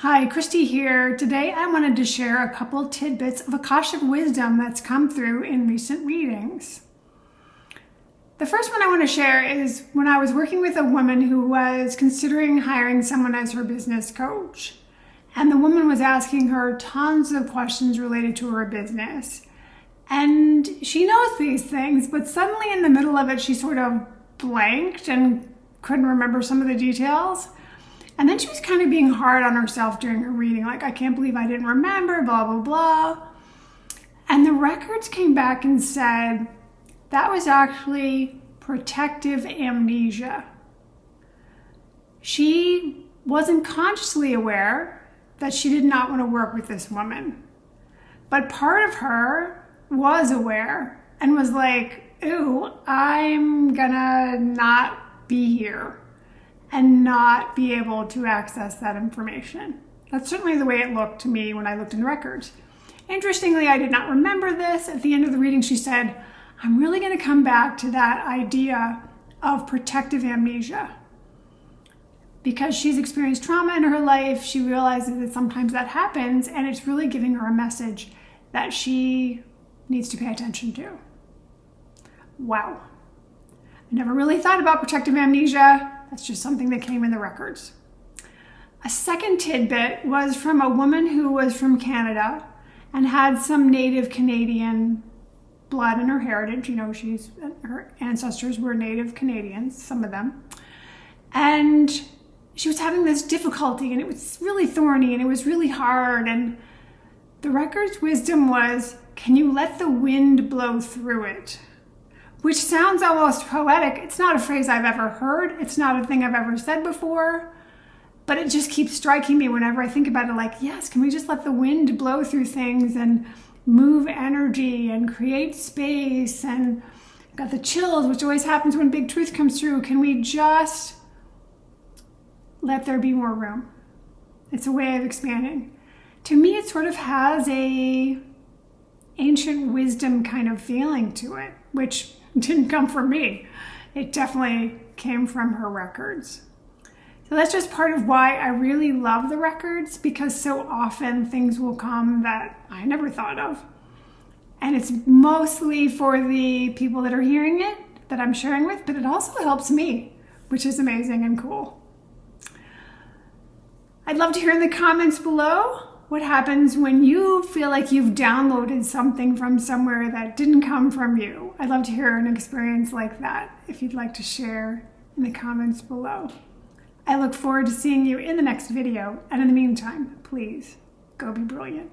Hi, Christy here. Today I wanted to share a couple tidbits of Akashic wisdom that's come through in recent readings. The first one I want to share is when I was working with a woman who was considering hiring someone as her business coach. And the woman was asking her tons of questions related to her business. And she knows these things, but suddenly in the middle of it, she sort of blanked and couldn't remember some of the details. And then she was kind of being hard on herself during her reading, like, I can't believe I didn't remember, blah, blah, blah. And the records came back and said that was actually protective amnesia. She wasn't consciously aware that she did not want to work with this woman. But part of her was aware and was like, ooh, I'm gonna not be here and not be able to access that information. That's certainly the way it looked to me when I looked in the records. Interestingly, I did not remember this. At the end of the reading, she said, I'm really going to come back to that idea of protective amnesia. Because she's experienced trauma in her life, she realizes that sometimes that happens, and it's really giving her a message that she needs to pay attention to. Wow. I never really thought about protective amnesia. That's just something that came in the records. A second tidbit was from a woman who was from Canada and had some native Canadian blood in her heritage. You know, her ancestors were native Canadians, some of them. And she was having this difficulty, and it was really thorny, and it was really hard. And the record's wisdom was, can you let the wind blow through it? Which sounds almost poetic. It's not a phrase I've ever heard. It's not a thing I've ever said before. But it just keeps striking me whenever I think about it, like, yes, can we just let the wind blow through things and move energy and create space? And I've got the chills, which always happens when big truth comes through. Can we just let there be more room? It's a way of expanding. To me, it sort of has a ancient wisdom kind of feeling to it, which didn't come from me. It definitely came from her records. So that's just part of why I really love the records, because so often things will come that I never thought of. And it's mostly for the people that are hearing it, that I'm sharing with, but it also helps me, which is amazing and cool. I'd love to hear in the comments below what happens when you feel like you've downloaded something from somewhere that didn't come from you. I'd love to hear an experience like that if you'd like to share in the comments below. I look forward to seeing you in the next video. And in the meantime, please go be brilliant.